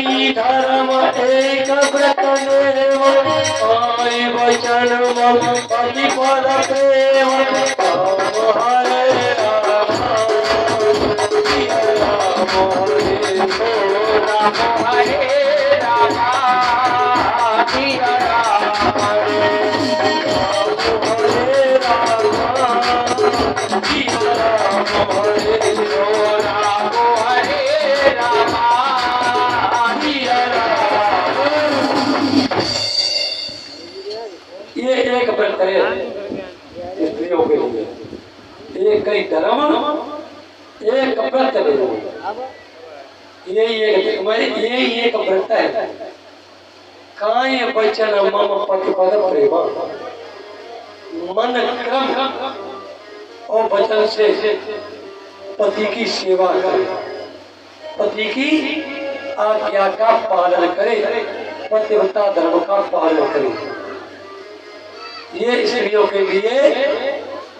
कई धर्म एक व्रत नेम आई वचन पति पद प्रेम राम हरे राम राम हरे राम सिया राम ये एक व्रत है स्त्रियों के लिए, एक कई धर्म एक व्रत है, यही एक व्रत है। काय वचन मम पतिपद प्रेम, मन क्रम और वचन से पति की सेवा करे, पति की आज्ञा का पालन करे, पतिव्रता धर्म का पालन करे। ये स्त्रियों के लिए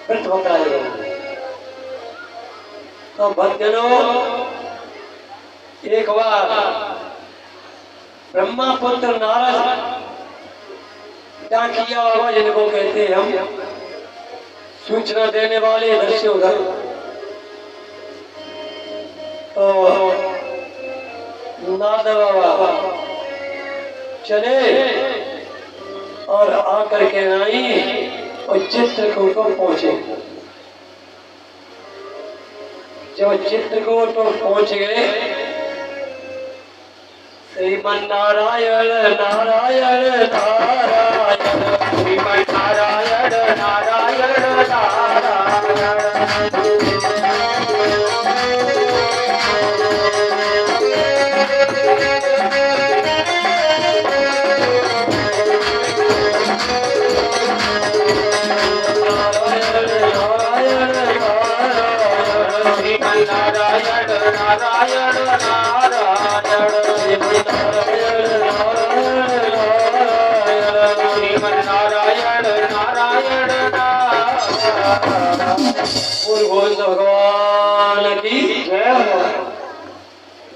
व्रत बताया गया। तो भक्तजनों, एक बार ब्रह्मा पुत्र नारद डाकिया बाबा जिनको कहते हैं हम, सूचना देने वाले इधर से उधर, तो नारद बाबा चले और आकर के आई और चित्रकूट को पहुंचे। जब चित्रकूट को पहुंच गए, श्रीमन नारायण नारायण नारायण, श्रीमन नारायण नारायण नारायण। नारायण नारायण नारायण, श्रीमन नारायण नारायण नारायण। भगवान की जय।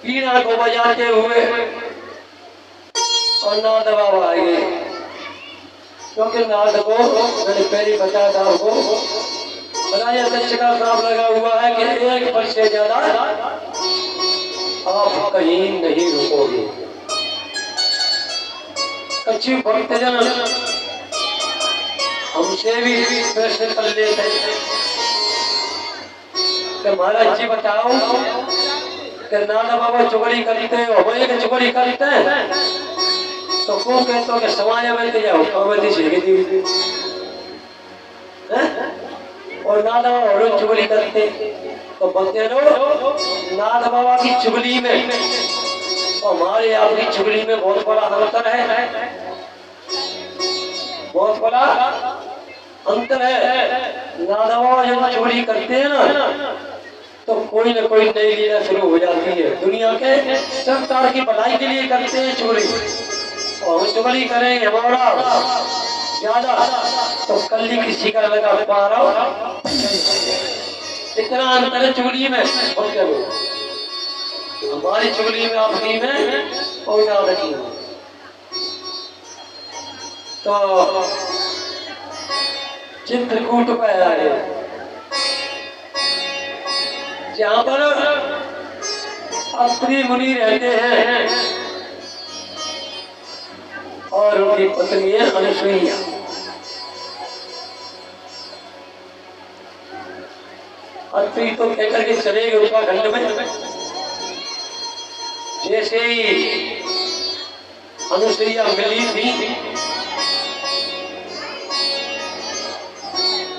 वीणा को बजाते हुए और नाथ बाबा आए, क्योंकि नाथ को मैंने पहले बताया था आपको, राजा दक्ष का श्राप लगा हुआ है कि एक वर्ष से ज्यादा आप कहीं नहीं रुकोगे। कच्ची भक्तजन हमसे भी प्रश्न कर लेते कि महाराज जी बताओ कि नाना बाबा चुगली करते हो, हम एक चुगली करते हैं, तो कौन कहते हो कि समाज में जाओ कामती सीखी और नाना और चुगली करते, तो बंदे नाथ बाबा की चुगली में तो हमारे आपकी चुगली में बहुत बड़ा अंतर है, बहुत बड़ा अंतर है। नाथ बाबा जब चुगली करते हैं ना, तो कोई न कोई नई लीला शुरू हो जाती है। दुनिया के संसार की भलाई के लिए करते हैं चुगली, और हम चुगली करेंगे हमारा ज्यादा तो कल ही किसी का लगा पा रहा हो। इतना अंतर है चुगली में और क्या बोल, हमारी चुगली में आपकी में और ज्यादा की। तो चित्रकूट पे आए, जहाँ पर अत्रि मुनि रहते हैं और उनकी पत्नी है अनुसुईया। अत्रि तो कहकर के चले गए उत्तराखंड में। जैसे ही अनुसुईया मिली थी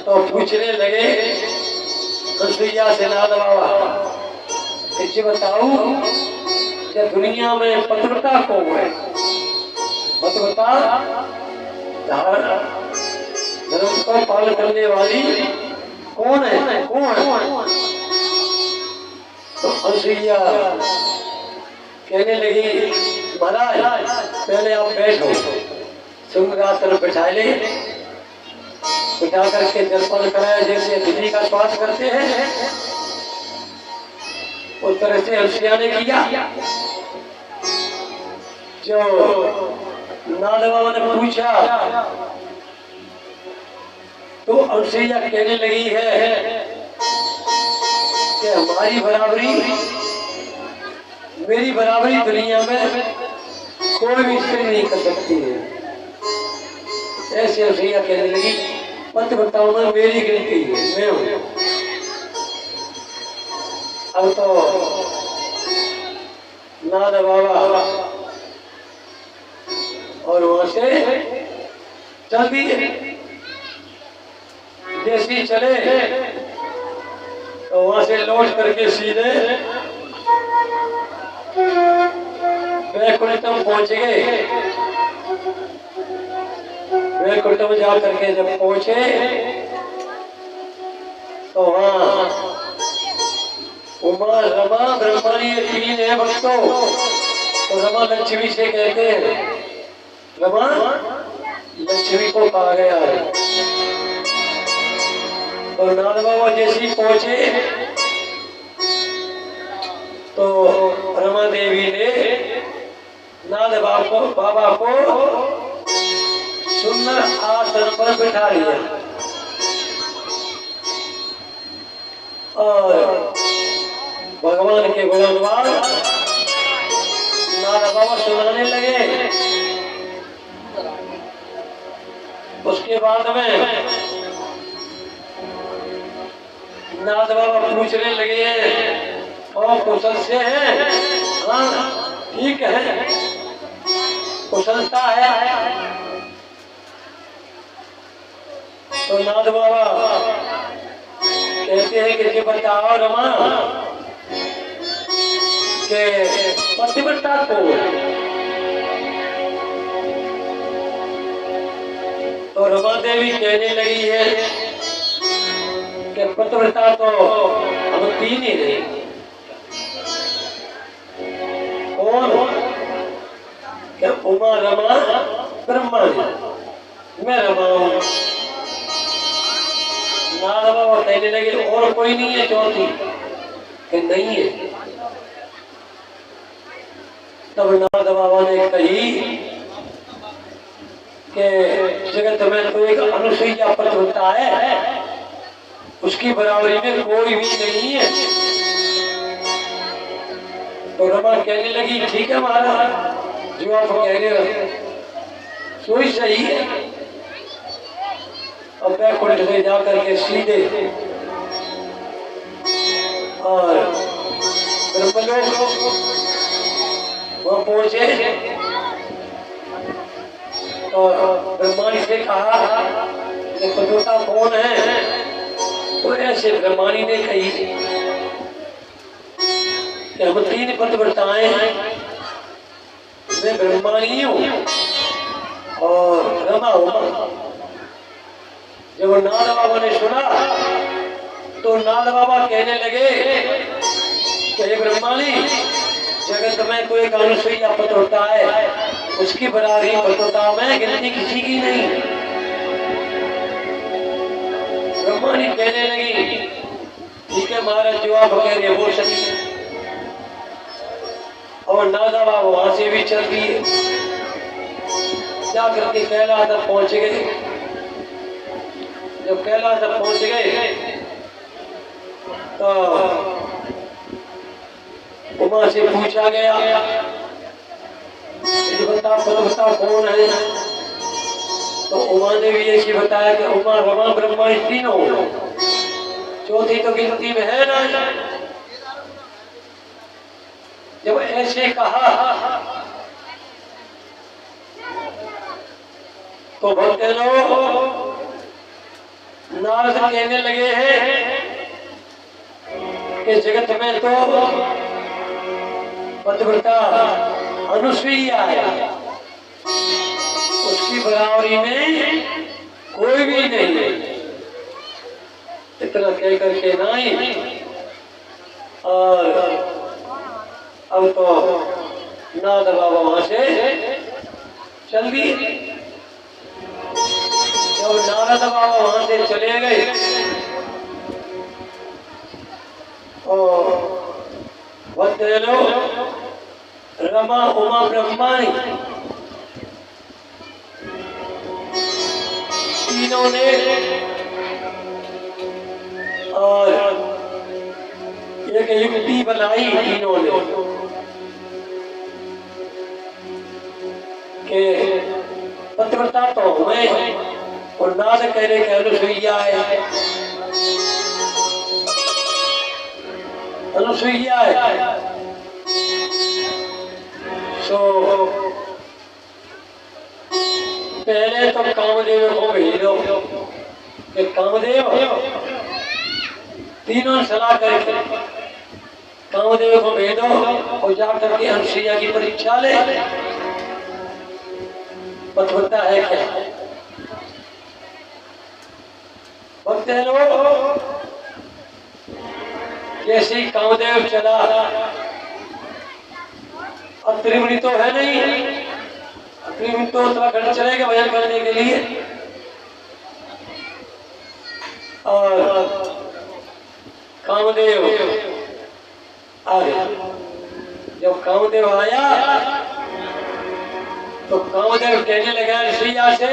तो पूछने लगे अनुसुईया से, नाथ बाबा इसे बताओ क्या दुनिया में पतिव्रता कौन है? पतिव्रता धर्म को पालन करने वाली कौन है? कौन है? तो अनुसुईया कहने लगी, महाराज पहले आप बैठो, सिंहासन बिठा ले, बिठा करके जलपान कराया जैसे अतिथि का स्वागत करते हैं उस तरह से अनुसुईया ने किया। जो नारद बाबा ने पूछा तो अनसुईया कहने लगी है कि हमारी बराबरी, मेरी बराबरी दुनिया में कोई भी स्त्री नहीं कर सकती है। ऐसे अनसुईया कहने लगी, मत बताओ मैं, मेरी गिनती है, मैं हूं। अब तो नारद बाबा और वहां से चल दिए। जैसे चले तो वहां से लौट करके सीधे वैकुंठम पहुंच गए। वैकुंठम जा करके जब पहुंचे तो वहां उमा रमा ब्रह्मणी तीन है भक्तों। तो रमा लक्ष्मी से कहते हैं, रमा लक्ष्मी को कहा गया है। तो नारद बाबा जैसे पहुंचे तो रमा देवी ने नारद बाबा को सुंदर आसन पर बिठा लिया और भगवान के गुणगान नारद बाबा सुनाने लगे। उसके बाद में नारद बाबा पूछने लगे, और कुशल से है? हाँ ठीक है, कुशलता है। तो नारद बाबा कहते हैं कि बताओ रमा के पतिव्रता को। तो रमा देवी कहने लगी है कि पतिव्रता तो हम तीन ही नहीं। कौन? क्या उमा रमा ब्रह्मणी, मैं रमा हूं। नारद बाबा कहने लगे और कोई नहीं है चौथी? कि नहीं है। तब नारद बाबा ने कही कि जगत में तो एक अनुसुईया पतिव्रता है, उसकी बराबरी में कोई भी नहीं है। तो रमा कहने लगी ठीक है महाराज, जो आप कह रहे हो सोई सही है। अब वैकुंठ से जाकर के सीधे और ब्रह्मलोक वहां पहुंचे तो ब्रह्माणी से कहा कि पतिव्रता कौन है? तो ऐसे ब्रह्माणी ने कही कि हम तीन पतिव्रताएं हैं, मैं ब्रह्माणी हूं और रमा उमा। जब नारद बाबा ने सुना तो नारद बाबा कहने लगे कि ब्रह्माणी, जगत में तो एक अनुसुईया पतिव्रता है, उसकी बराबरी पतिव्रता में गिनती किसी की नहीं। ब्रह्माणी कहने लगी ठीक है महाराज, जो आप कह रहे वो सही है। और नारद बाबा वहां से भी चल दिए, जाकर के कैलाश तक पहुंच गए। जब कैलाश तक पहुंच गए तो उमा से पूछा गया पतिव्रता कौन है? तो उमा ने भी ऐसी बताया कि उमा रमा ब्रह्मा तीनों, चौथी तो गिनती में है ना। जब ऐसे कहा तो भक्तों नारद कहने लगे हैं कि जगत में तो पतिव्रता अनुसुईया है, उसकी बराबरी में कोई भी नहीं है। इतना कह करके नहीं, और अब तो नारद बाबा वहां से चल दिए। जब नारद बाबा वहां से चले गए और रमा उमा ब्रह्माणी तीनों ने और एक युक्ति बनाई तीनों ने कि पतिव्रता तो हुए और नाद कह रहे कि अनुसुईया है, अनुसुईया है। सो पहले तो कामदेव को भेजो कि कामदेव, तीनों सलाह करके कामदेव को भेजो और जाकर के अनुसुईया की परीक्षा ले, पतिव्रता है क्या। बोलते हैं लोग जैसे ही कामदेव चला, त्रिमुनि तो है नहीं, त्रिमुनि तो उत्तराखंड चलेगा भजन करने के लिए। और कामदेव आ गया। जब कामदेव आया तो कामदेव कहने लगा अनुसुईया से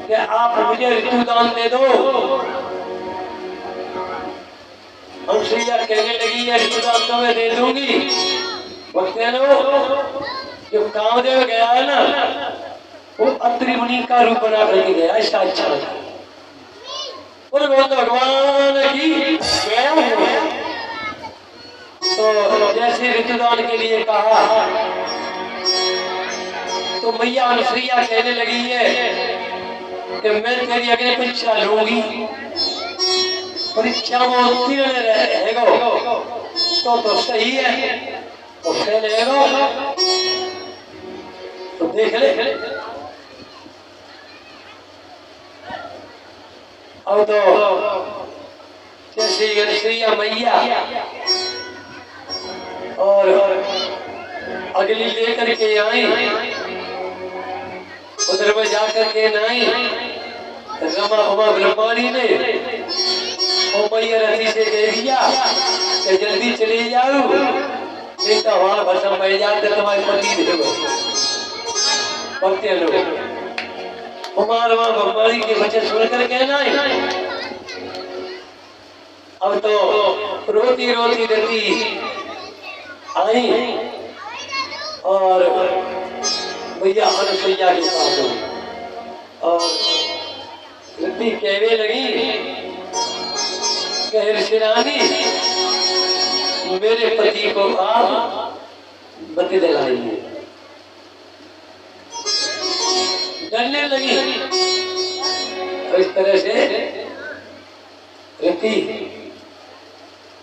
कि आप मुझे ऋतुदान दे दो। अनुसुईया कहने लगी ये ऋतुदान तो मैं दे दूंगी। बोलते लो जो कामदेव गया है ना वो अत्रि मुनि का रूप बना करके गया, ऐसा अच्छा लगा। बोले भगवान की गया है। तो जैसे ऋतुदान के लिए कहा तो मैया अनुसुईया कहने लगी है कि मैं तेरी अगली परीक्षा लूंगी, परीक्षा में उत्तीर्ण रहेगा तो सही है, तो फेल रहेगा तो देख ले। अब तो जैसे अनुसुईया मैया और अगली लेकर के आई, उधर में जाकर के नाई रमा उमा ब्रह्माणी ने मैया रति से कह दिया कि जल्दी चले जाओ नहीं तो हमारा भसम बह जाते तुम्हारे पति देवो। भक्ति लोग उमा रमा ब्रह्माणी के वचन सुनकर कहना है। अब तो रोती रोती रति आई और भैया अनुसुईया के पास और रति कहने लगी ऋषिरानी मेरे पति को आप बत्ती दिलाइए। डरने लगी तो इस तरह से रति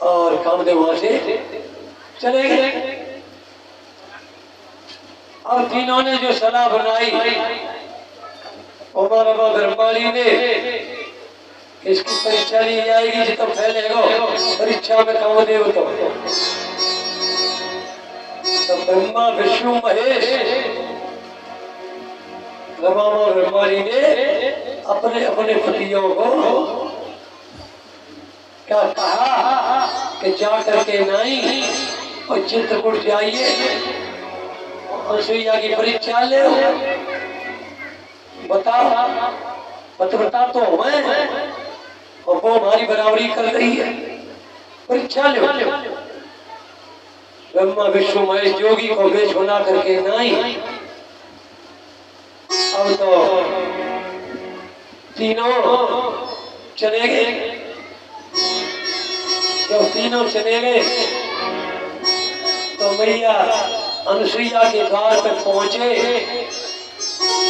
और कामदेव वहां से चले गए। और तीनों ने जो सलाह बनाई उमा रमा ब्रह्माणी ने, इसकी परीक्षा ली जाएगी जितना फैलेगा परीक्षा में कामदेव तो ब्रह्मा विष्णु महेश रमा और ब्रह्माणी ने अपने अपने पतियों को क्या कहा कि जा करके नाई और चित्रकूट जाइए, अनुसुईया की परीक्षा ले। बताओ पतिव्रता तो मैं और वो हमारी बराबरी कर रही है, परीक्षा लो। ब्रह्मा विष्णु महेश जोगी को वेश बना करके नाई। अब तो तीनों चले गए। जब तीनों चले गए तो मैया अनुसुईया के द्वार पर पहुंचे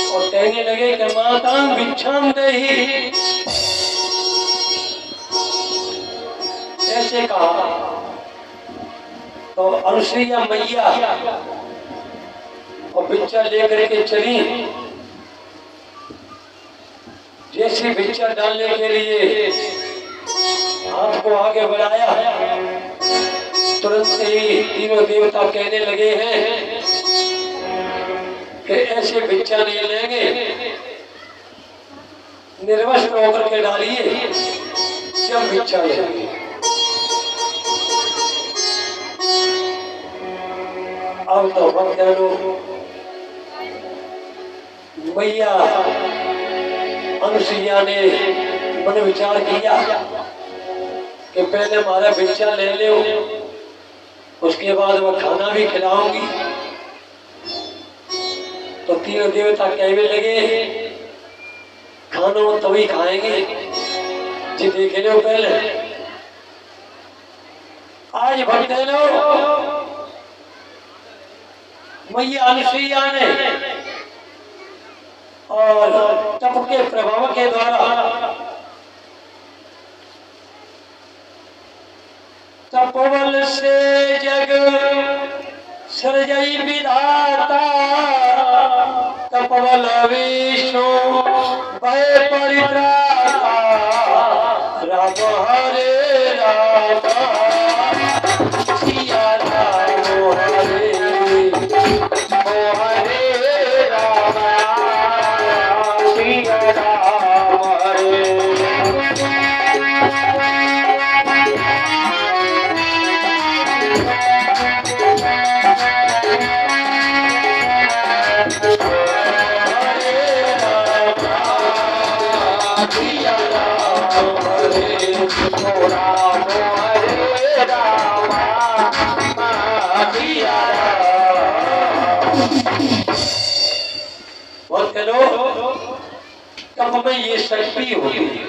और कहने लगे कि माता भिक्षाम देहि। ऐसे कहा तो अनुसुईया मैया और भिक्षा लेकर के चली। जैसे भिक्षा डालने के लिए हाथ को आगे बढ़ाया तुरंत ही तीनों देवता कहने लगे हैं कि ऐसे भिक्षा नहीं लेंगे, निर्वस्त्र होकर के डालिए जब भिक्षा लेंगे। अब तो भक्तों मैया अनुसुईया ने मन विचार किया कि पहले हमारा भिक्षा ले ले, उसके बाद वह खाना भी खिलाऊंगी। तो तीनों देवता कहने लगे खाना तभी खाएंगे जी, देखे लो पहले। आज भक्त लोग मैया अनुसुईया ने और तप के प्रभाव के द्वारा तपोबल से जग सृजई विधाता, तपोबल विष्णु भय परित्राता, राम हरे राम सिया राम हरे हरे राम सिया राम हरे। तब में ये शक्ति होती है।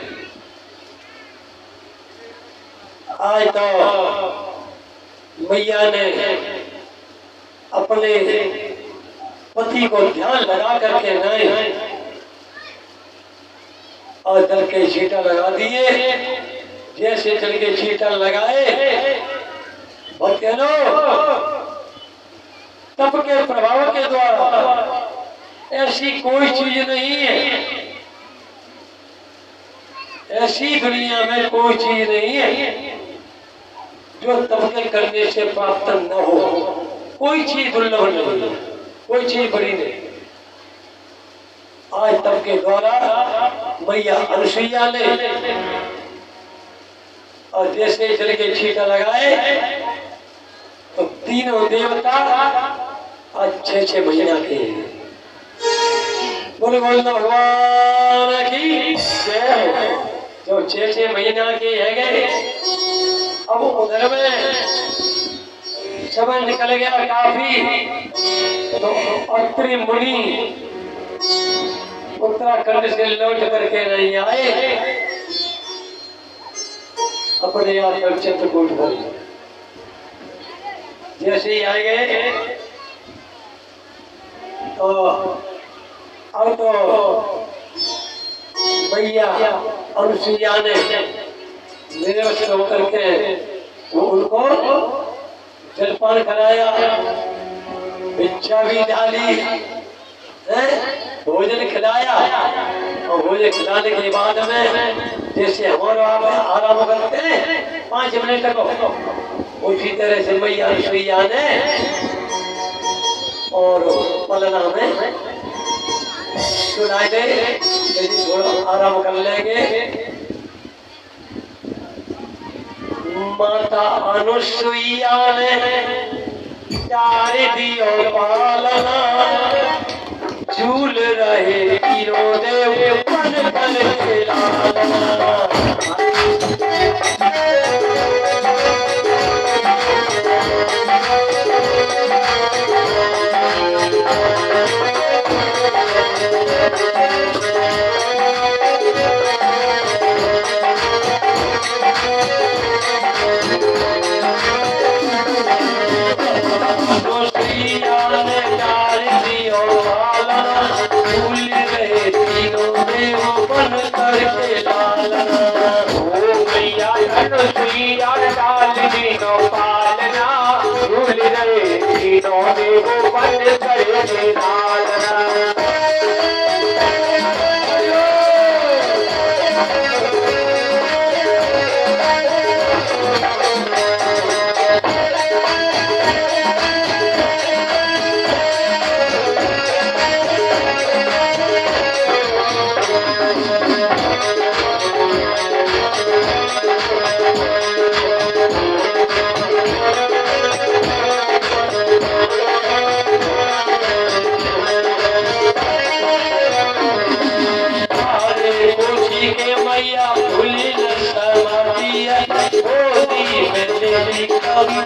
आज तो मैया ने अपने पति को ध्यान लगा करके नहीं और जल के छींटा लगा दिए। जैसे जल के छींटा लगाए भक्तों तप के प्रभाव के द्वारा ऐसी कोई चीज नहीं है, ऐसी दुनिया में कोई चीज नहीं है जो तप के करने से प्राप्त न हो। कोई चीज दुर्लभ नहीं है, कोई चीज बड़ी नहीं। आज तप के द्वारा मैया अनुसुईया ने और जैसे जल के छींटा लगाए तो तीनों देवता आज 6-6 महीना के बोले गोविंद भगवान की जय हो। जो 6-6 महीना के है गए, अब उधर में समय निकल गया काफी। तो अत्रि मुनि उत्तराखंड से लौट करके नहीं आए, अपने यहाँ पर चित्रकूट पर जैसे ही आ गए तो अब तो मैया अनुसुईया ने निर्वस्त्र होकर के वो उनको जलपान कराया, भिक्षा भी डाली, भोजन खिलाया। और भोजन खिलाने के बाद में जैसे हमारे आप आराम करते हैं 5 मिनट तक, उसी तरह से मैया अनुसुईया ने और पलना में सुनाई दे यदि थोड़ा आराम कर लेंगे। माता अनुसुईया ने चार दियो पालना, झूल रहे तीनों देव पन पन खिलाना।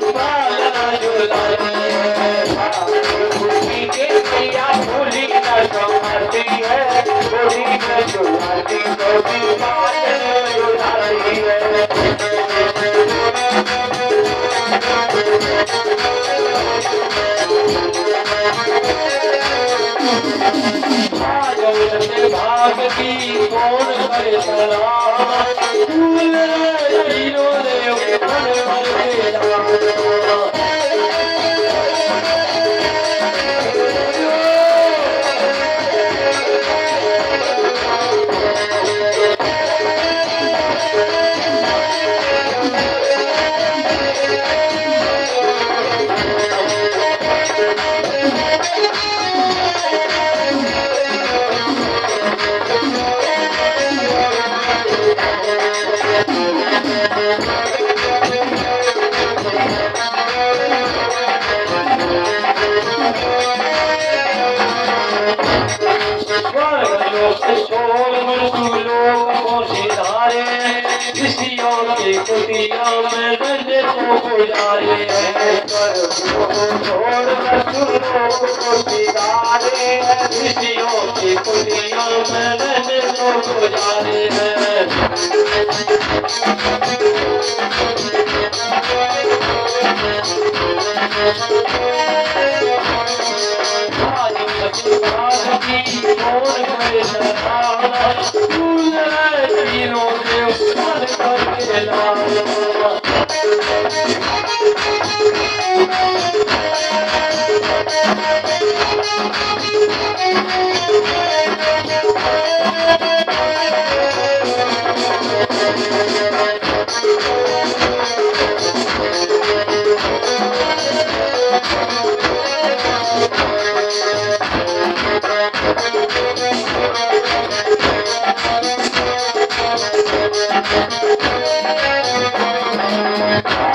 पालना झुलाती है। खुशी के मैया भूली न संभालती है, गोदी में झुलाती गोदी पालन झुलाती है। भाग की कौन करे सलाम, फूल हीरो देव मन भर के राम। कुटिया में नन्हे को गुजारे हैं, छोड़ मजदूरों को सिधारे हैं, ऋषियों की कुटिया में नन्हे को गुजारे हैं। कौन करे सराहना, फूल हीरो देव मन भर के लाल।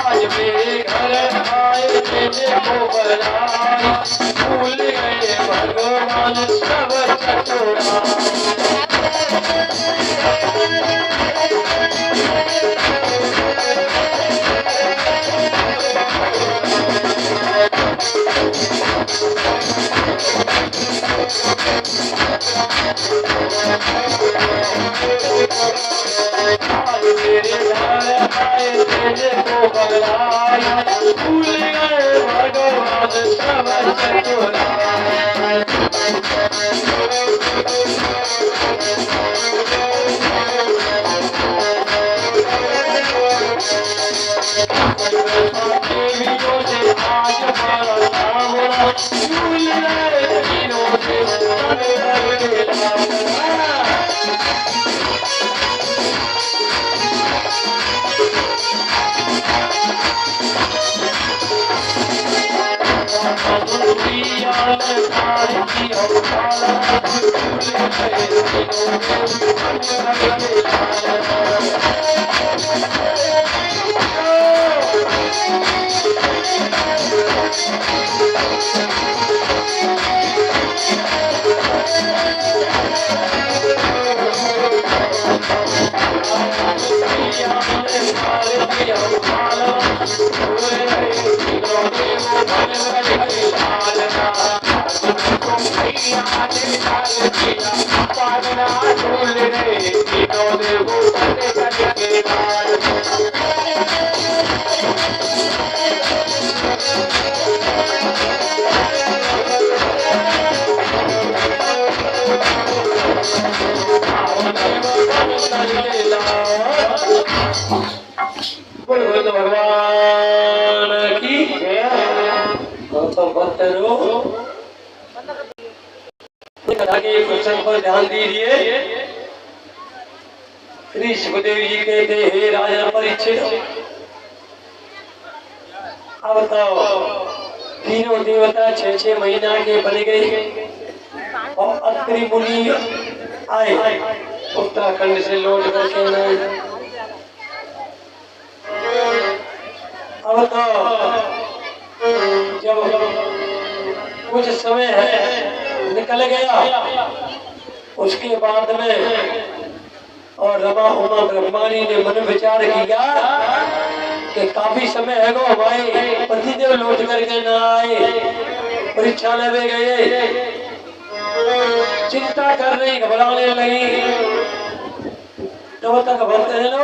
आज मेरे घर आए तेरे को बनाई, भूल गए भगवान सब चतुरा। आज मेरे घर आए तेरे को बनाई, भूल गए भगवान सब चतुरा। देवियों से आज हमारा सामना, भूल गए हीरो से मन भर के लाल। भगवान की तो बतरो कथा के क्वेश्चन पर ध्यान दीजिए। श्री सुखदेव जी कहते हे राजा परीक्षित, अब तो तीनों देवता 6-6 महीना के बन गए और अत्रि मुनि आए उत्तराखंड से लौट करके न। अब तो जब कुछ समय निकल गया उसके बाद में और रमा उमा ब्रह्माणी ने मन विचार किया कि काफी समय है गो हमारे पतिदेव लौट करके ना आए, परीक्षा लेवे गए, चिंता कर रही, घबराने लगी। तब तक भक्त है लो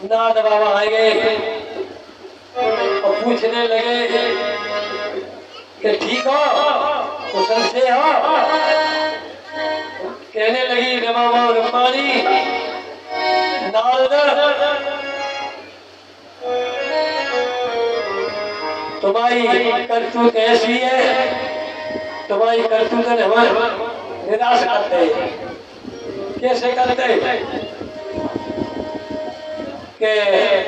नारद बाबा आ गए और पूछने लगे कि ठीक हो, कुशल से हो? कहने लगी रमा रमानी, नारद तुम्हारी करतूत ऐसी है, तुम्हारी करतूत हमें निराश करते हैं। कैसे करते कि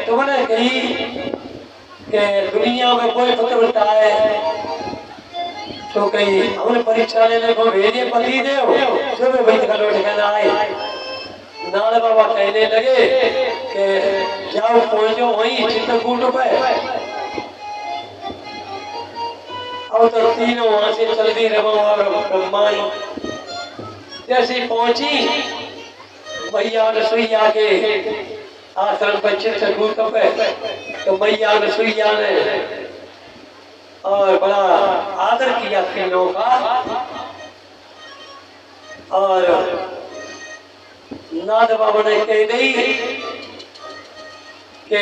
तुमने कही कि दुनिया में कोई पत्रवृत्ता है तो कहीं हमने परीक्षा लेने को भेजे पति देव, जो भी भाई का लौट के ना आए। नारद बाबा कहने लगे कि जाओ पहुंचो वहीं चित्रकूट पे। अब तो तीनों वहां से चलती रमा और ब्रह्माई जैसे पहुंची मैया रसोईया के आश्रम पर चित्रकूट पे, तो मैया रसोईया ने और बड़ा आदर किया तीनों का। और नाथ बाबा ने कह दी कि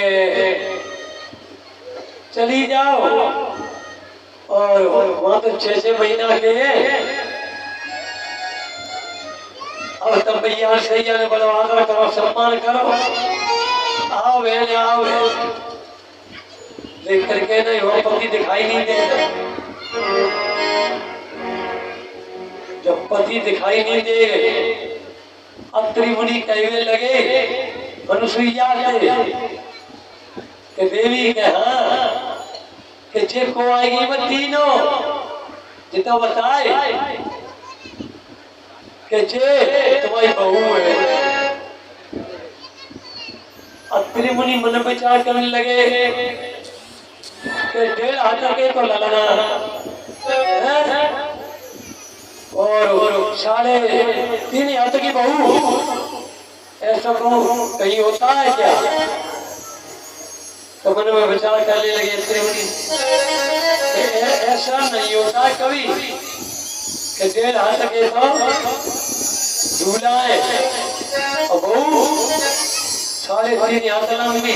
चली जाओ, और वहां तो 6-6 महीना के और तब भैया सैया ने बड़ा आदर करो, सम्मान करो, आओ बहन आओ। देख करके नहीं वो पति दिखाई नहीं दे, जब पति दिखाई नहीं दे अत्रि मुनि कहने लगे अनुसुईया से कि देवी के हाँ कि जे को आएगी वो तीनों जितना बताए कि जे तुम्हारी बहू है। अत्रि मुनि मन विचार करने लगे कि 1.5 हाथ के तो ललना और 3.5 हाथ की बहू, ऐसा कहीं होता है क्या? तो मन में विचार करने लगे ऐसा नहीं होता कभी कि 1.5 हाथ के तो दूल्हा है और बहू 3.5 हाथ लंबी।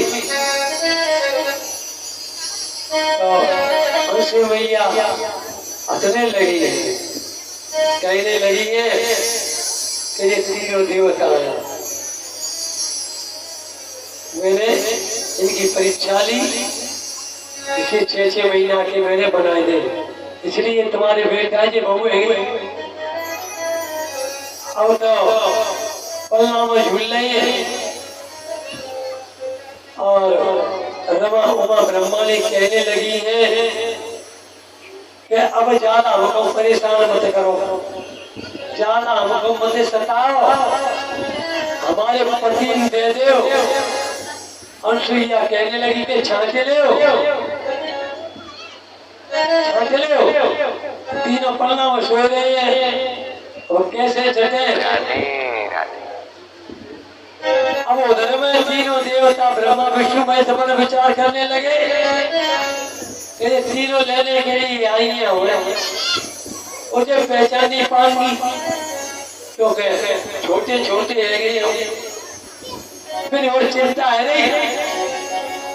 तो भैया हंसने लगी है, कहने लगी है कि ये तीनों देवता है, मैंने इनकी परीक्षा ली, इसे 6-6 महीना के मैंने बनाए दे, इसलिए तुम्हारे बेटा जी बहू है। अब तो पल्ला में झूल रही है और रमा उमा ब्रह्मा ने कहने लगी है कि अब ज्यादा हमको परेशान मत करो, ज्यादा हमको मत सताओ, हमारे पति दे दो। अनुसुईया कहने लगी कि छांट ले, तीनों पलना में सो रहे हैं और कैसे छठे। अब उधर में तीनों देवता ब्रह्मा विष्णु महेश पर विचार करने लगे कि तीनों लेने के लिए आई हैं, मुझे पहचान नहीं पाऊंगी क्योंकि छोटे छोटे है। फिर और चिंता है नहीं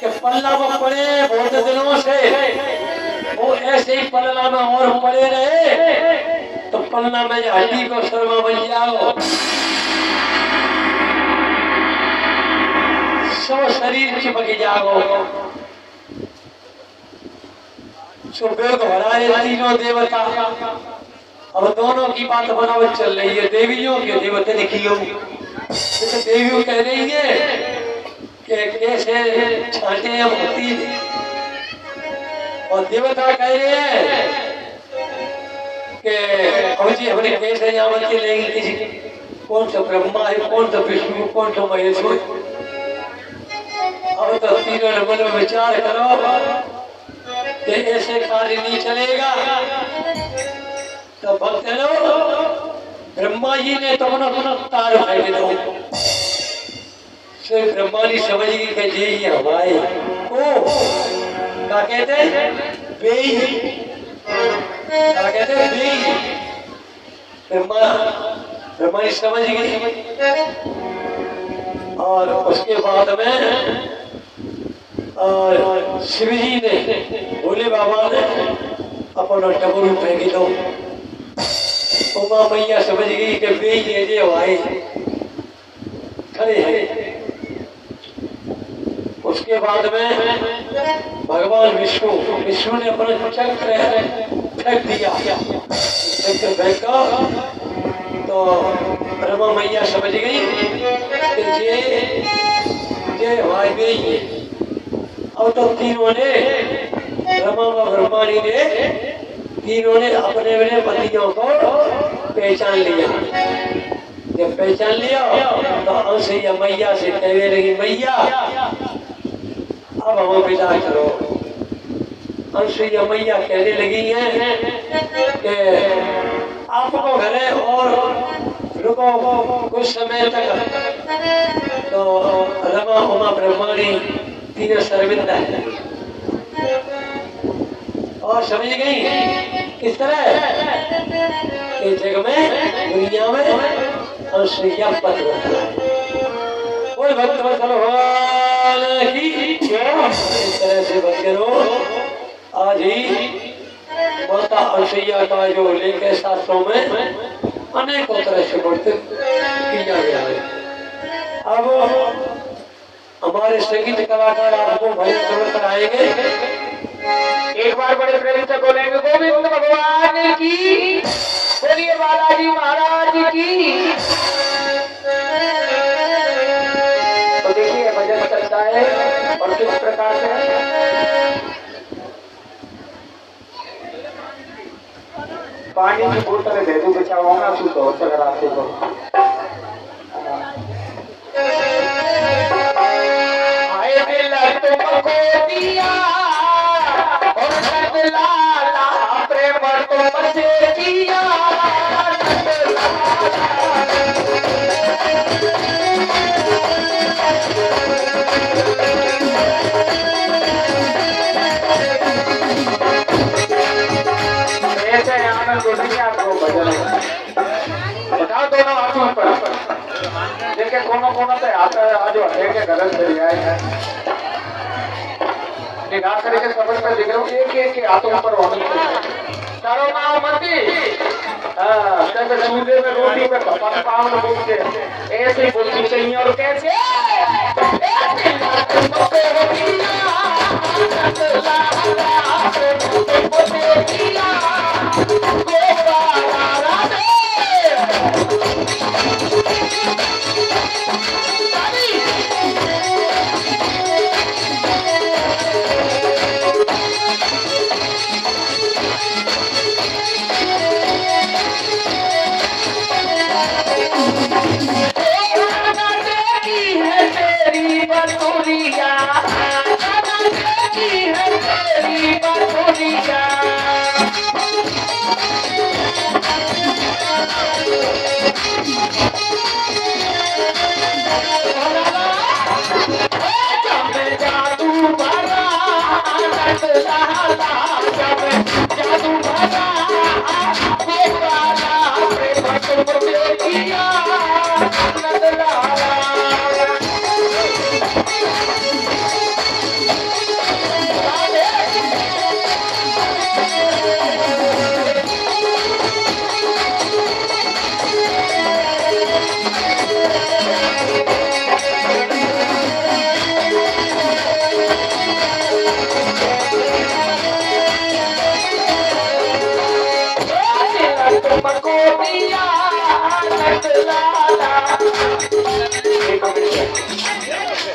कि पल्ला में पड़े बहुत दिनों से, वो ऐसे ही पल्ला में और पड़े रहे तो पल्ला में हड्डी को शर्मा बन जाओ, सब शरीर चिपक जाओ। सुबह को भरा तीनों देवता, अब दोनों की बात बनावट चल रही है, देवियों के देवता निकलियो। तो देवियों कह रही है कि कैसे छांटे हैं मुक्ति, और देवता कह रहे हैं कि अब जी हमने कैसे यावत के लेंगे, किसी कौन सा ब्रह्मा है, कौन सा विष्णु, कौन सा महेश। अब तो तीनों ने मन में विचार करो कि ऐसे कार्य नहीं चलेगा। तो भक्त ब्रह्मा जी ने तो अपना तार फेंक दो, तो ब्रह्मा जी समझ गई कि जी ही हमारे ओ क्या कहते हैं बेई, क्या कहते हैं बेई। ब्रह्मा जी समझ गई और उसके बाद में और शिव जी ने भोले बाबा ने अपना डमरू फेंकी दो। उमा मैया समझ गई कि बेई जे हवाए खड़े हैं। उसके बाद में भगवान विष्णु ने अपना चक्र फेंक दिया। चक्र फेंका तो ब्रह्मा मैया समझ गई कि ये हमारे बेई। अब तो तीनों ने ब्रह्मा व ब्रह्माणी ने तीनों ने अपने अपने पतियों को पहचान लिया। जब पहचान लिया तो अंसैया मैया से कहने लगी मैया अब हमें विदा करो। अंसैया मैया कहने लगी है कि आपको घरे और रुको कुछ समय तक। तो रमा उमा ब्रह्माणी तीनों शर्मिंदा है और समझ गई किस तरह इस जग में दुनिया में अंसैया पति है। कोई भक्त भगवान की इस तरह से भक्तों आज ही माता अंसैया का जो लेख है शास्त्रों में अनेकों तरह से वर्णित किया गया है। अब हमारे संगीत कलाकार आपको भजन सुन कराएंगे। एक बार बड़े प्रेम से बोलेंगे गोविंद भगवान की, बोलिए बालाजी महाराज की। तो देखिए भजन चलता है और किस प्रकार से पानी की बोतल दे दो बचाऊंगा तू तो चल रास्ते को। आए दिल तुमको दिया और नंद लाला प्रेम तुमसे किया। ऐसे आनंद दुनिया को भजन बताओ दोनों हाथों पर देखे कोनो से आता है आज एक गलत चली आए निगाह करके समझ में दिख रहा हूँ एक के हाथों पर होनी चारों नाम मती जैसे सूर्य में रोटी में कपन पावन बोलते ऐसे ही बोलती चाहिए। और कैसे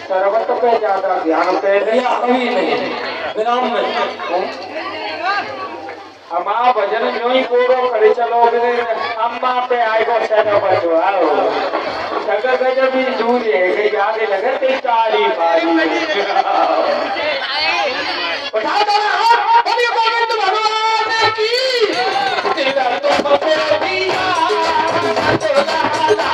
सर्वत पे ज्यादा ध्यान पे अभी नहीं विराम में अम्मा भजन जो ही पूरो करे चलो अम्मा पे आएगो सेना बचो आओ सगर गजब भी दूर है कि याद लगे ते चाली बारी उठा दो ना बोलिए गोविंद भगवान की तेरा तो दिया तो ला ला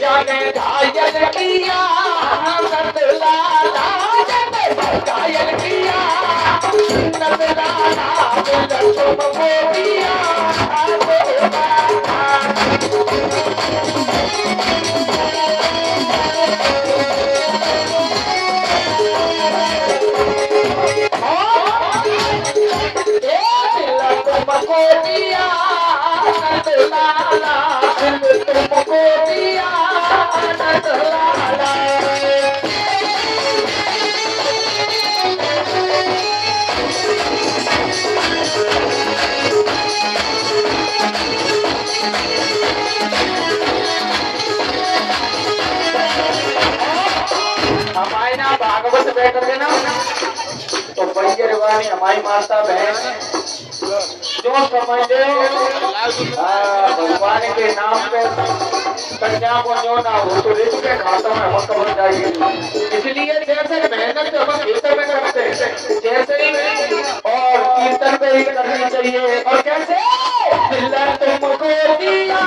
जाने घायल किया नंद लाला जब घायल किया नंद लाला दिल तुम मोरिया तुमको दिया नंद लाला दिल तुमको दिया नंद लाला हमारी ना भागवत बैठ के ना तो बैजर वाणी हमारी माता बहन जो समझ ले भगवान के नाम पे कन्या को जो ना हो तो रिस्क के खाता में हम कब जाएगी। इसलिए जैसे मेहनत हम खेतों में करते हैं जैसे ही और कीर्तन पे ही करनी चाहिए। और कैसे दिल तुमको दिया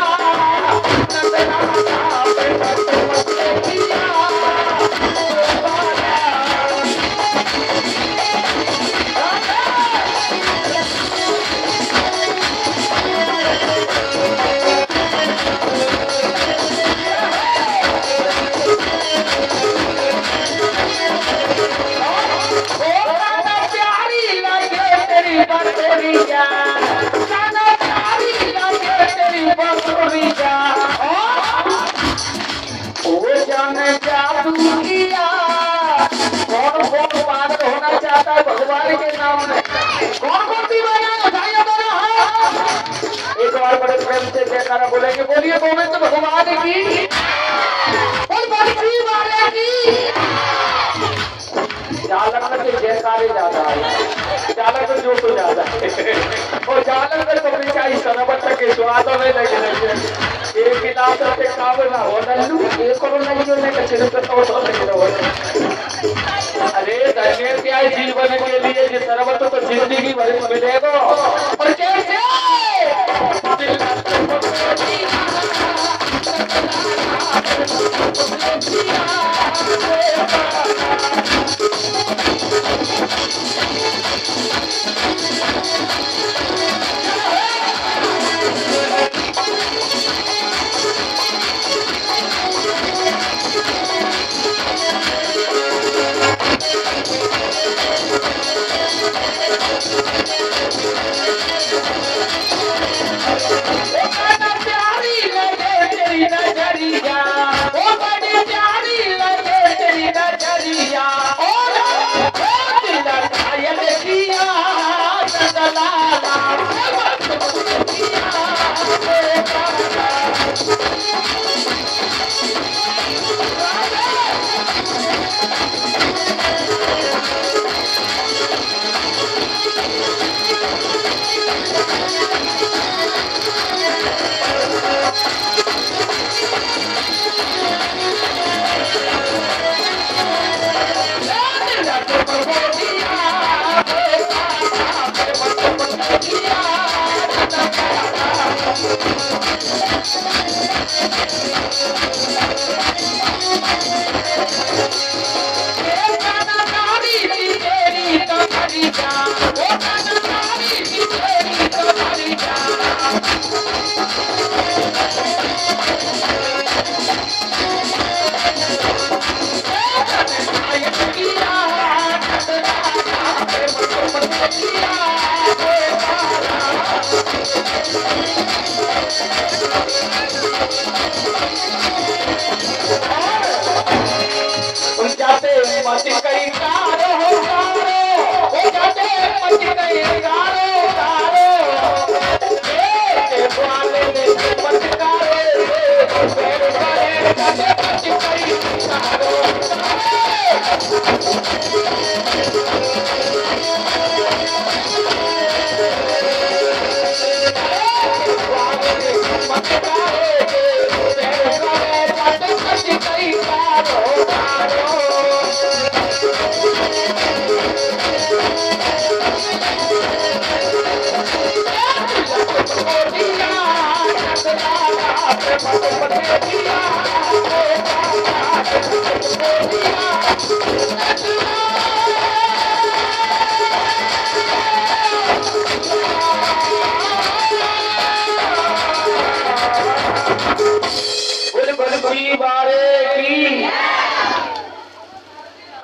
भगवान के नाम में कौन कौन सी बातें बताइए मेरा हाथ एक बार बड़े प्रेम से जयकारा बोलेंगे। बोलिए गोविंद भगवान की और बड़ी वाले की। चालक में तो जयकारे ज्यादा है, चालक में जो तो ज्यादा है और चालक में तो पिछाई सरबत के स्वादों में लगे एक गिलास से काम ना हो नल्लू एक और नहीं जो नहीं कचरे पे तो लगे रहो। अरे धन्य क्या जीवन के लिए जिस सरबत तो जिंदगी भर मिलेगा। और कैसे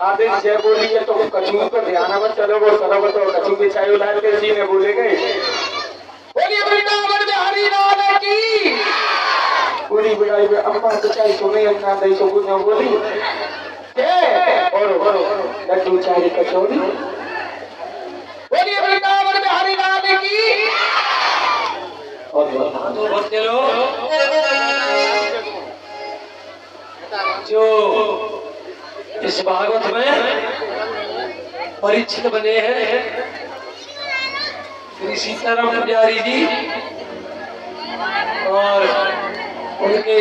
आदिल जय बोलिए तो कछू पर ध्यान मत चलो वो सरोवर तो कछू के छायो लाल के जी ने बोले गए बोलिए वृंदावन में हरि लाल की पूरी बुढ़ाई में अम्मा तो चाय सुने अन्ना दई सो कुछ न बोली और लड्डू चाय कचौड़ी बोलिए वृंदावन में हरि लाल की और तो बच्चे लोग जो इस भागवत में परीक्षित बने हैं श्री सीताराम पुजारी जी और उनके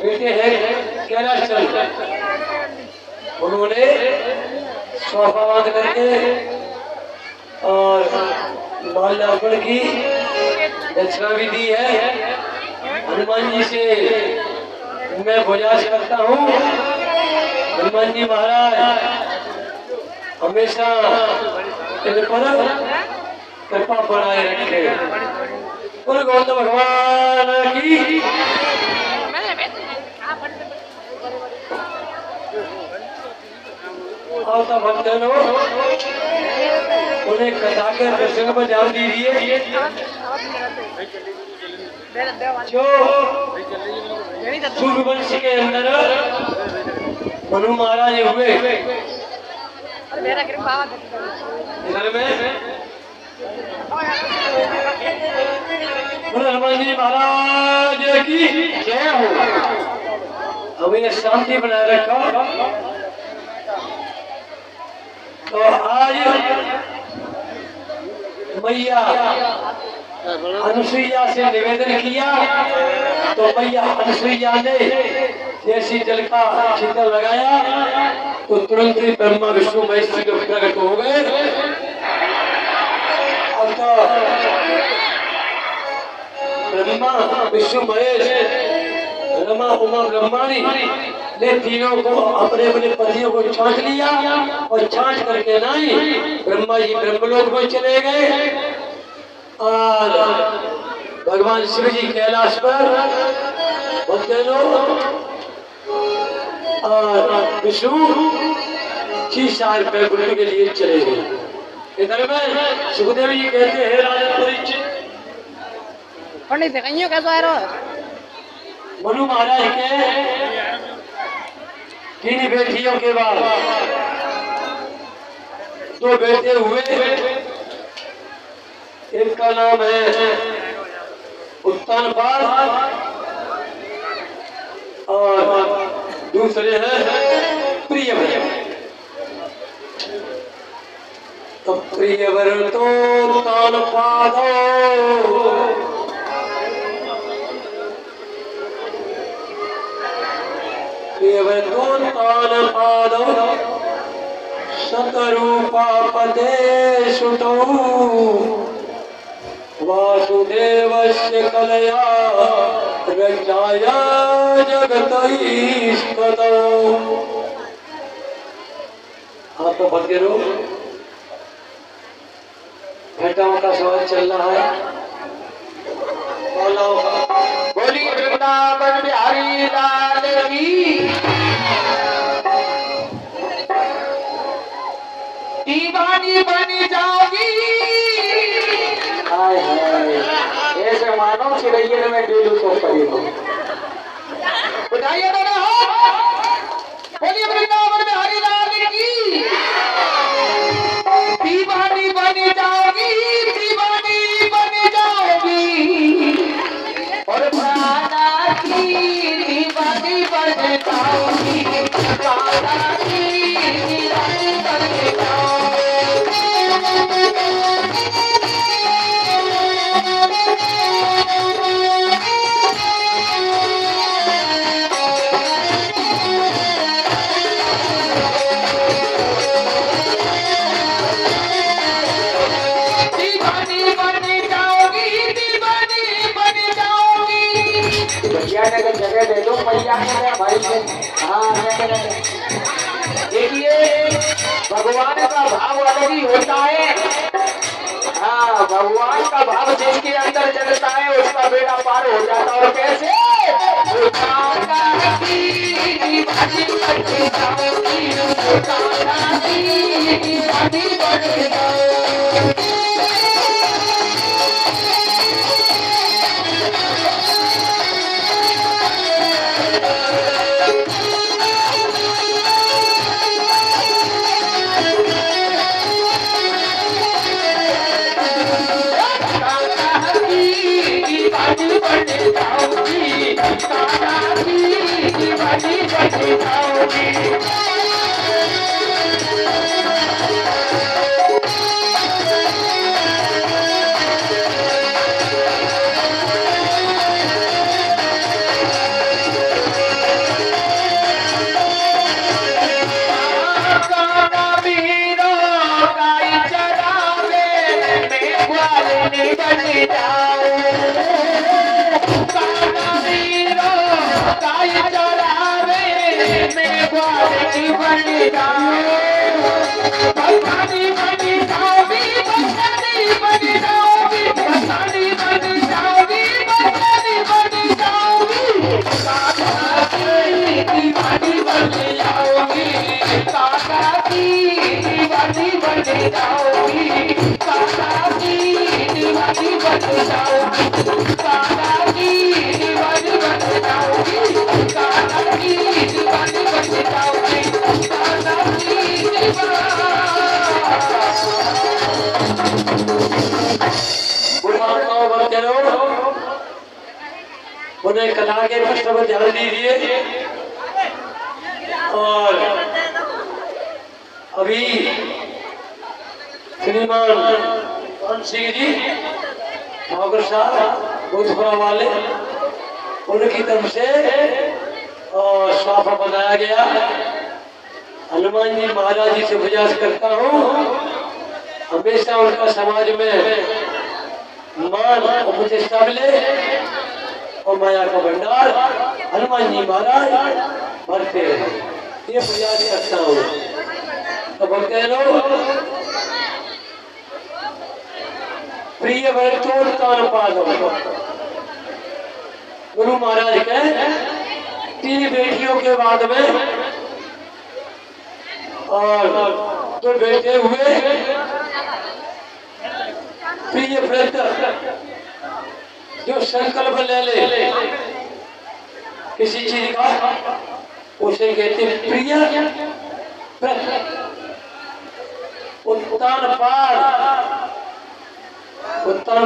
बेटे हैं कैलाश चंद्र। उन्होंने सोफा बांध करके और माल्यार्पण की दक्षिणा भी दी है। हनुमान जी से मैं गुजारिश करता हूँ हनुमान जी महाराज हमेशा इन पर कृपा बनाए रखे। उन गौतम भगवान की आवता भक्तों उन्हें कथा के प्रसंग पर ध्यान दीजिए। जो सूर्यवंश के अंदर मनु महाराज हुए इधर में हनुमान जी महाराज की जय हो। हमें शांति बनाए रखा। तो आज मैया अनुसुईया से निवेदन किया तो मैया अनुसुईया ने जैसी जल का छितर लगाया तो तुरंत ही ब्रह्मा विष्णु महेश जी प्रकट हो गए। अब तो ब्रह्मा विष्णु महेश रमा उमा ब्रह्माणी ने तीनों को अपने अपने पतियों को छांट लिया और छांट करके नहीं ब्रह्मा जी ब्रह्मलोक में चले गए और भगवान शिव जी कैलाश पर और विष्णु की सार पे गुरु के लिए चले गए। इधर में सुखदेव जी कहते हैं राजा परीक्षित मनु महाराज के 3 बेटियों के बाद 2 बेटे हुए। एक का नाम है उत्तानपाद और दूसरे हैं प्रियवर। तो प्रियवर तो उत्तानपादो प्रियवर तो उत्तानपादो शतरूपा पदे सुतो वासुदेवस्य कलया रचाया जगतईस्ततो। आप तो भक्त लोग घटाओं का सवाल चल रहा है। बोली वृंदावन बिहारी लाल की दीवानी बनी जाओगी। हाय हाय ऐसे मानो चिड़ैया में डेलू तो पड़ेगा। बताइए दादा बोलिए वृंदावन में हरि लाल की दीवानी बनी जाओगी दीवानी बनी जाओगी और प्राणा की दीवानी बन जाओगी प्राणा की दीवानी बन जाओगी। कह दो मैया के भाई से। हाँ देखिए भगवान का भाव अलग ही होता है। हाँ भगवान का भाव जिसके अंदर जगता है उसका बेड़ा पार हो जाता है। और कैसे उन्हें कला के पृष्ठ पर ध्यान दीजिए। और अभी श्रीमान सिंह जी ठाकुर साहब भूतपुरा वाले उनकी तरफ से और स्वाफा बनाया गया। हनुमान जी महाराज जी से गुजारिश करता हूँ हमेशा उनका समाज में मान और प्रतिष्ठा मिले और माया का भंडार हनुमान जी महाराज भरते रहे। ये गुजारिश करता हूँ। तो बोलते हैं लोग प्रिय वर्तोत्तान पादम गुरु महाराज के 3 बेटियों के बाद में और 2 बेटे हुए। प्रिय व्रत जो संकल्प ले ले किसी चीज का उसे कहते प्रिय व्रत। उत्तान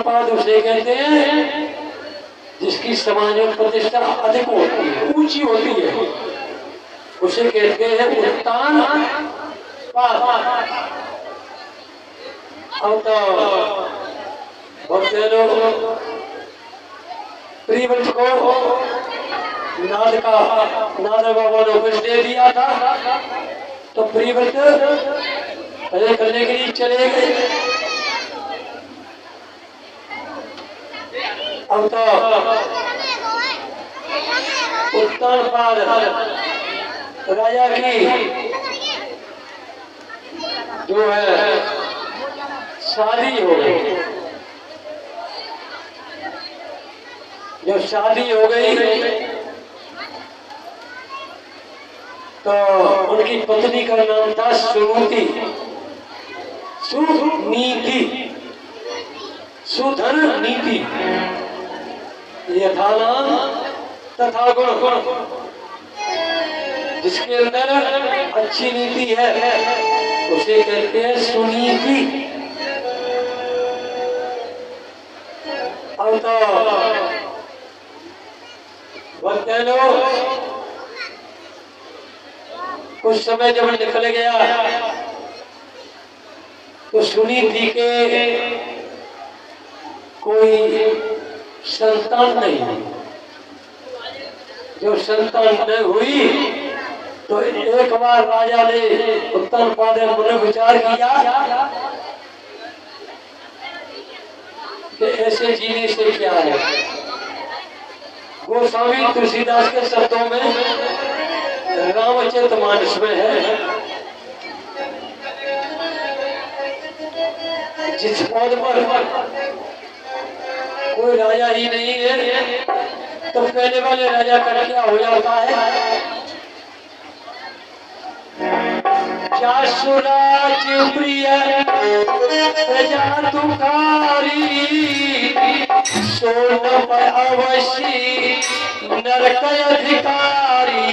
पाद उसे कहते हैं जिसकी समाज में प्रतिष्ठा अधिक होती है ऊंची होती है उसे कहते हैं उत्तान पाद। अब तो भक्त लोग प्रियव्रत को नाद बाबा ने उपदेश दे दिया था तो प्रियव्रत भजन करने के लिए चले गए। अब तो उत्तान पाद राजा की जो है शादी हो गई। जब शादी हो गई तो उनकी पत्नी का नाम था सुनीति। सुनीति सुधन नीति यथा नाम तथा गुण। जिसके अंदर अच्छी नीति है उसे कहते हैं सुनीति। अब तो बोलते लोग कुछ समय जब निकल गया तो सुनीति के कोई संतान नहीं हुई। जो संतान नहीं हुई तो एक बार राजा ने उत्तम पाद ने विचार किया कि ऐसे जीने से क्या है। वो गोस्वामी तुलसीदास के शब्दों में रामचरितमानस में है, जिस पद पर कोई राजा ही नहीं है तो पहले वाले राजा का क्या हो जाता है? क्या सुराज प्रिय प्रजा तुकारी, सोन पर अवश्य नरक अधिकारी,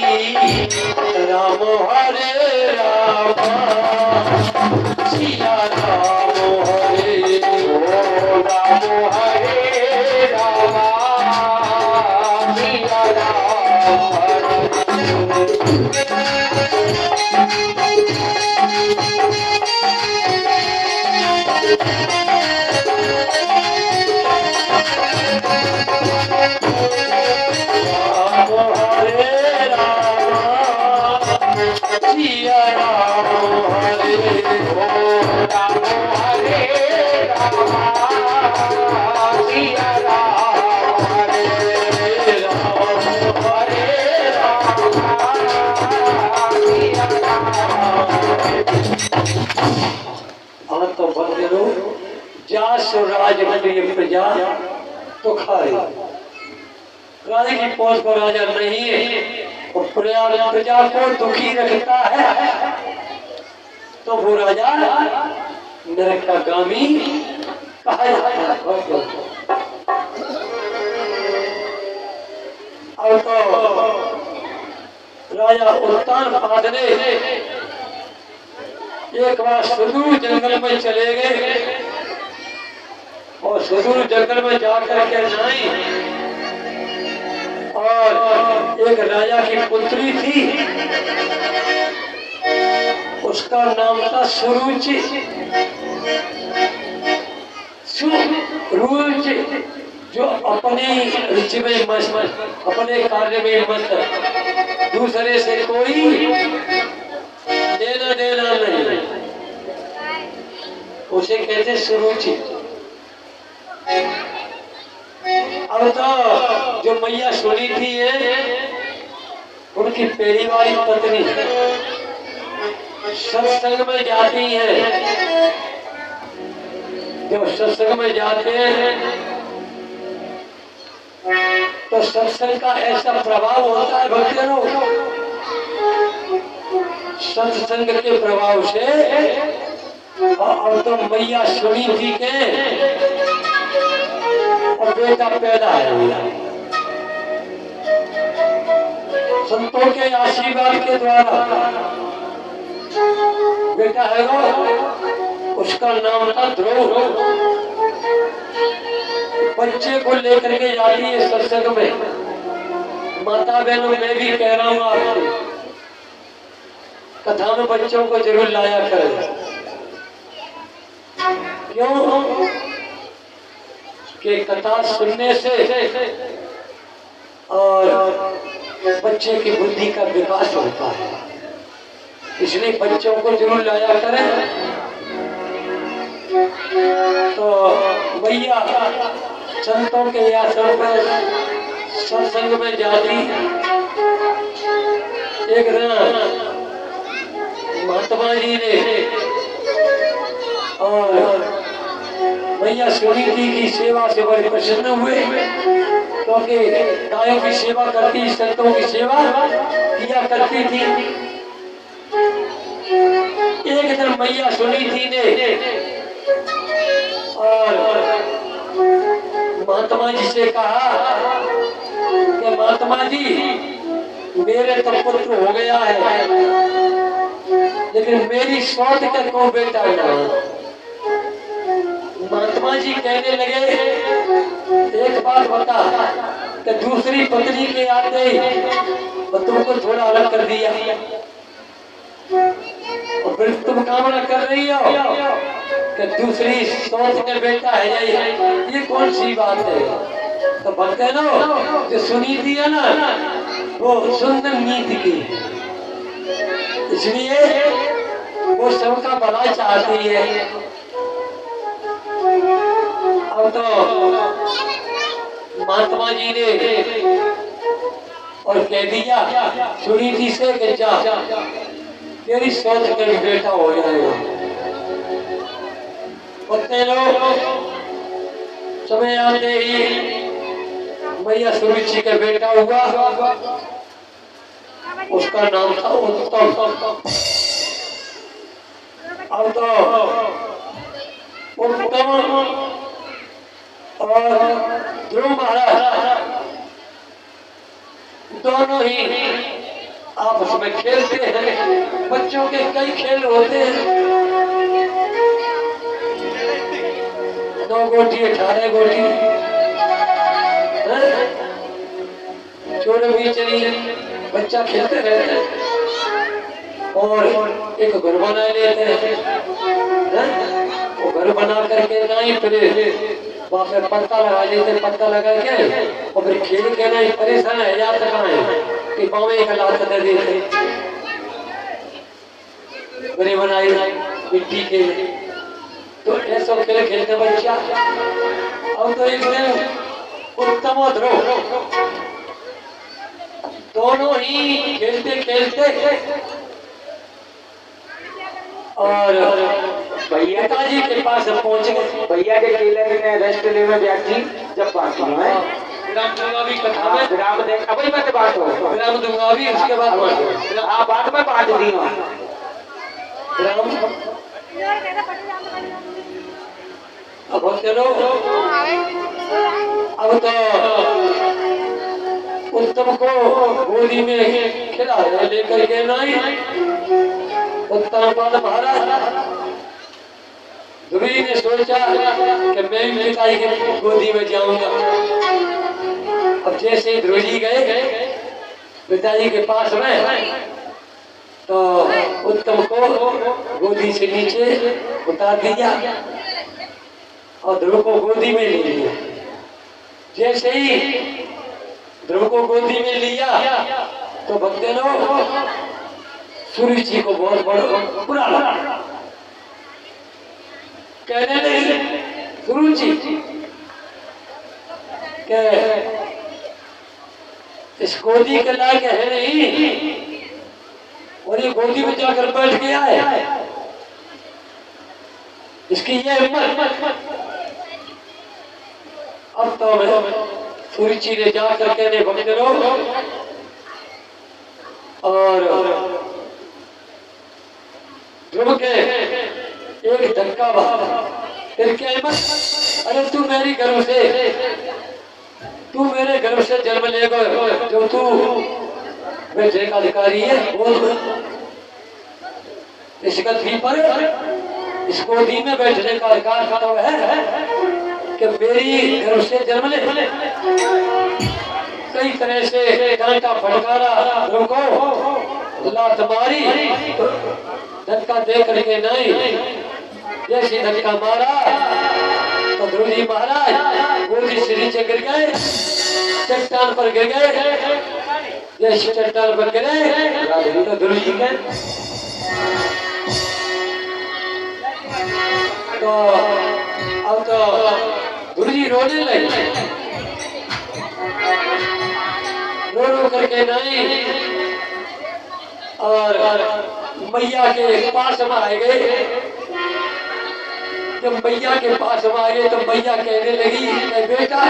राम हरे राम सिया राम हरे राम हरे राम सिया राम तो बंदे राज प्रिय प्रजा तो खाए, राजा की पहुंच पर राजा नहीं है और प्रजा को दुखी रखता है तो वो राजा नरक का गामी कहा जाता है। अब तो राजा उत्तानपाद ने एक बार सुदूर जंगल में चले गए और सुदूर जंगल में जाकर के नाई और एक राजा की पुत्री थी, उसका नाम था सुरुचि। सुरुचि जो अपनी रुचि में मस्त, अपने कार्य में मस्त, दूसरे से कोई लेना देना नहीं, उसे कहते सुरुचि। अब तो जो मैया सुनी थी उनकी पहली वाली पत्नी सत्संग में जाती है, जब सत्संग में जाते हैं तो सत्संग का ऐसा प्रभाव होता है भक्तों, सत्संग के प्रभाव से और तो मैया सुनी थी के और बेटा पैदा है, संतों के आशीर्वाद के द्वारा बेटा है वो, उसका नाम था ध्रुव। बच्चे को लेकर के जाती है सत्संग में। माता बहनों मैं भी कह रहा हूँ आपसे, कथा में बच्चों को जरूर लाया करें। क्यों कि कथा सुनने से और बच्चे की बुद्धि का विकास होता है, इसलिए बच्चों को जरूर लाया करें। तो भैया संतों के आश्रम पर सत्संग में जाती, एक दिन महात्मा जी ने और भैया सुनी थी की सेवा से बड़े प्रसन्न हुए, क्योंकि गायों की सेवा करती, संतों की सेवा किया करती थी। एक दिन मैया सुनी थी ने और महात्मा जी से कहा कि महात्मा जी मेरे तो पुत्र हो गया है, लेकिन मेरी सौत का को बेटा ना। महात्मा जी कहने लगे एक बात बता कि दूसरी पत्नी के आते ही तो तुमको थोड़ा अलग कर दिया और फिर तुम कामना कर रही हो कि दूसरी सोच के बेटा है, ये कौन सी बात है? तो भक्तों जो सुनी थी है ना वो सुंदर नीति की, इसलिए वो सबका भला चाहती है। अब तो महात्मा जी ने और कह दिया सुनीति से कि जा तेरी सोच कर बेटा हो जाएगा। उतने लोग समय आते ही मैया सुरुचि का बेटा हुआ, उसका नाम था उत्तम। अब तो उत्तम और ध्रुव महाराज दोनों ही आपस में खेलते हैं। बच्चों के कई खेल होते हैं, 9 गोटी 18 गोटी, चोर बीचनी बच्चा खेलते रहते हैं और एक घर बना लेते हैं। वो घर बना करके नहीं फिर वहां पे पत्ता लगा लेते, पत्ता लगा के और फिर खेल के नहीं परेशान है याद कहाँ है कि पावे एक लात दे देते घरे बनाई मिट्टी के। तो ऐसा खेल खेलते बच्चा। अब तो एक दिन उत्तम और ध्रुव दोनों ही खेलते खेलते और भैया पिताजी के पास पहुंच गए। भैया के केले ने रेस्ट ले में व्याख्या जब बात है विराम दूंगा भी कथा में, विराम दे अभी मत बात हो, विराम दूंगा भी उसके बाद हाँ बात में बांट दी हूँ विराम। अब चलो अब तो उत्तम को गोदी में खिला लेकर के नहीं उत्तम पाल महाराज ध्रुवी ने सोचा कि मैं भी पिताजी की गोदी में जाऊंगा। अब जैसे ध्रुव जी गए पिताजी के पास में तो उत्तम को गोदी से नीचे उतार दिया और ध्रुव को गोदी में ले लिया। जैसे ही ध्रुव को गोदी में लिया तो भक्तों लोग सुरुचि को बहुत बड़ा बुरा लगा। कहने लगे सुरुचि के इस गोदी के लायक है नहीं और ये गोदी में जाकर बैठ गया है, इसकी ये हिम्मत। अब तो सुरुचि ने जा करके ने भक्तों लोग और ध्रुव के एक धक्का मारा। फिर क्या हिम्मत, अरे तू मेरी गर्भ से, तू मेरे गर्भ से जन्म लेगा जो तू बेटे का अधिकारी है बोल। इस गद्दी पर इस गोदी में बैठने का अधिकार तो है कि मेरी गर्भ से जन्म ले। कई तरह से डांटा फटकारा ध्रुव को, लात मारी, धक्का दे करके नहीं। जैसे धक्का मारा तो ध्रुव जी महाराज गोदी से नीचे गिर गए, चट्टान पर गिर गए। जैसे चट्टान पर गिरे तो ध्रुव जी के तो अब तो ध्रुव जी रोने लगे। रो करके नहीं और मैया के पास में आ गए। जब मैया के पास में आ गए तो मैया कहने लगी बेटा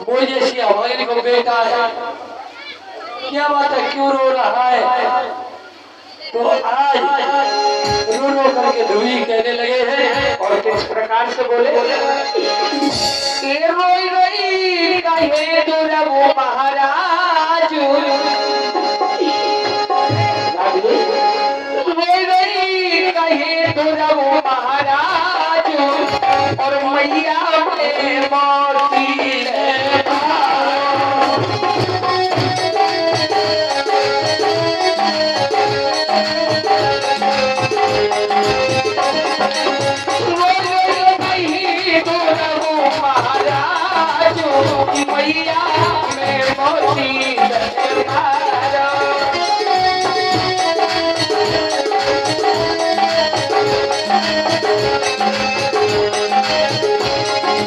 वो जैसी हमारे को बेटा है, क्या बात है क्यों रो रहा है? तो आज रो रो करके ध्रुवी कहने लगे हैं और किस प्रकार से बोले रोई रोई कहे ध्रुव महाराज, रोई रोई कहे ध्रुव महाराज और मैया में मोती है। मैया में मोती मारो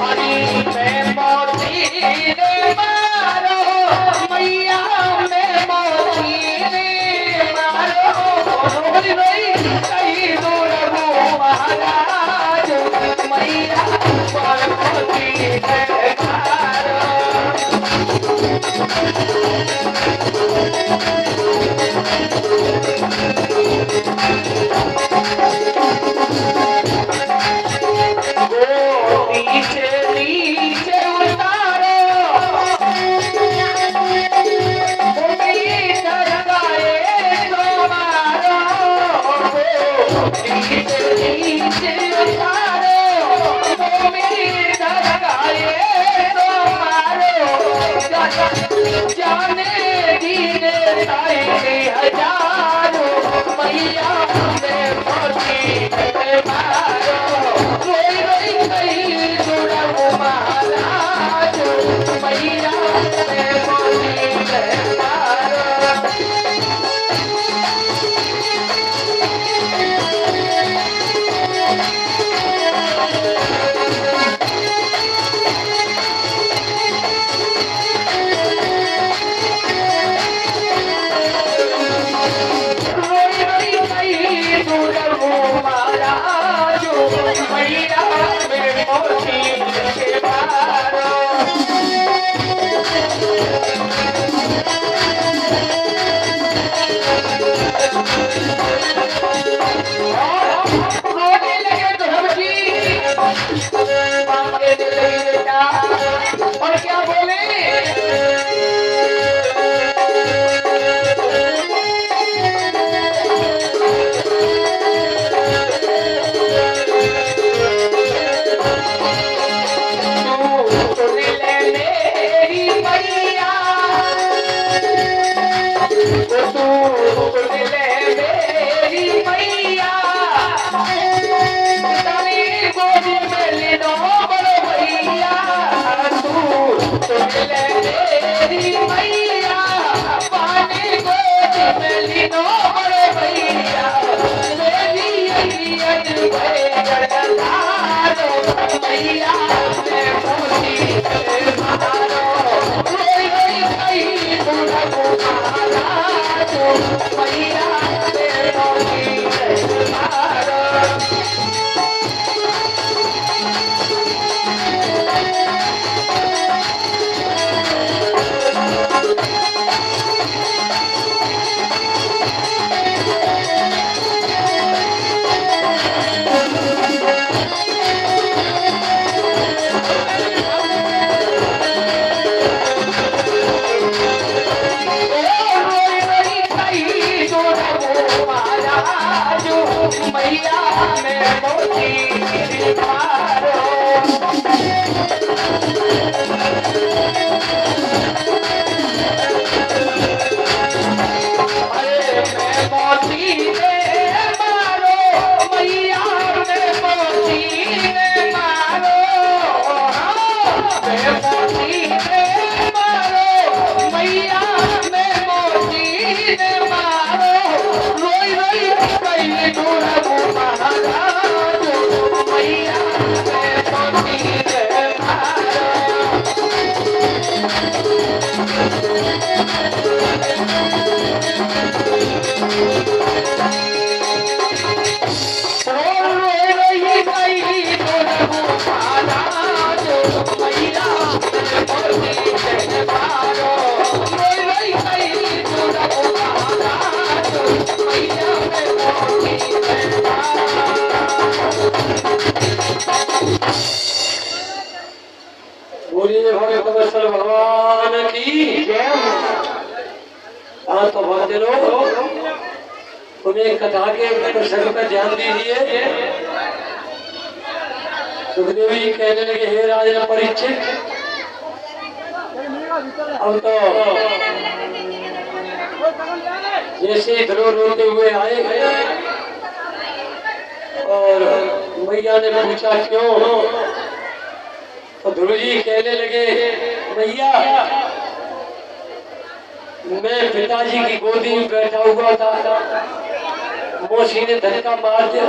हरी में मोती मारो मैया नीचे नीचे उतारो मेरी धड़काए तो मारो नीचे नीचे उतारो मेरी धड़काए तो मारो जाने दीने ताई हजारों मैया ने मोती मारो रोई रोई कहीं जुड़ा वो महाराज मैया ने मोती मारो रोई रोई कहीं जुड़ा वो महाराज मैया ने मोती मारो रोने लगे धर्मजी मांगे लगे बेटा और क्या बोले तू सुन ले मेरी मैया तू सुन ले मेरी मैया तारी गोदी में लीनो बड़ो भैया तू सुन ले मेरी मैया पानी गोदी में लीनो बड़ो भैया मेरी अगियत भैया तारो मैया ने मोती मारो रोई रोई कहीं बुढ़ा महाराज मैया ने मोती मारो रोई रोई कहीं जुड़ा वो महाराज मैया ने मोती मारो अरे मैं मोती ने मारो मैया ने मोती ने मारो मैं मोती ने मारो मैया ने मोती ने मारो रोई रोई कहीं दूर महाराज मैया ने मोती ने मारो रोई रोई कहीं दूर महाराज मैया ने मोती ने मारो रोई रोई कहीं दूर महाराज मैया ने मोती ने मारो बोलिए भगवत भगवान की जय हाँ तो भक्तजनों तुम एक कथा के प्रसंग पर ध्यान दीजिए। सुखदेव जी कहने लगे हे राजा परीक्षित अब तो जैसे ध्रुव रोते हुए आए और मैया ने पूछा क्यों तो ध्रुव जी कहने लगे मैया मैं पिताजी की गोदी में बैठा हुआ था मौसी ने धक्का मार दिया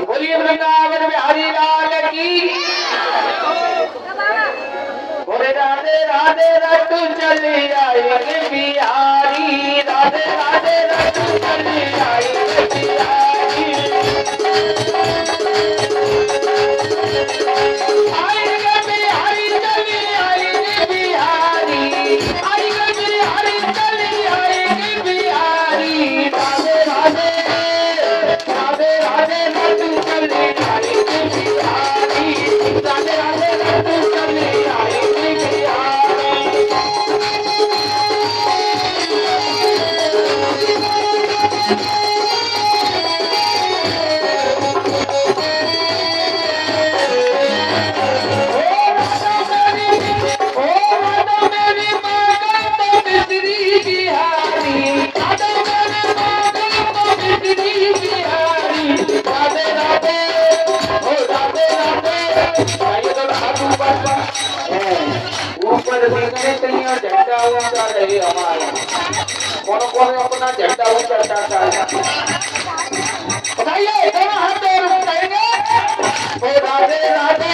बोलिए वृंदावन बिहारी लाल की बोले राधे राधे रटू चली आई रे बिहारी राधे राधे रटू चली आई रे बिहारी आई रे बिहारी चली आई रे बिहारी आई रे दिखने चाहिए झंडा ऊंचा रहे हमारा। कौन कौन अपना झंडा ऊंचा चाहता है? बताइए दोनों हाथ में उठाएंगे। ओ राधे राधे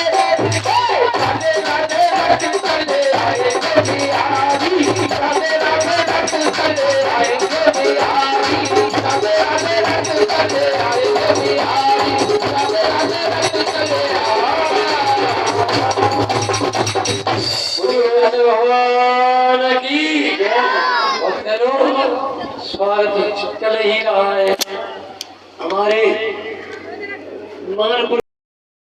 राधे राधे रट चले आएंगे बिहारी, राधे राधे रट चले आएंगे बिहारी, राधे राधे रट चले आएंगे बिहारी, राधे राधे रट चले भगवान की स्वागत चल ही रहा है हमारे मानपुर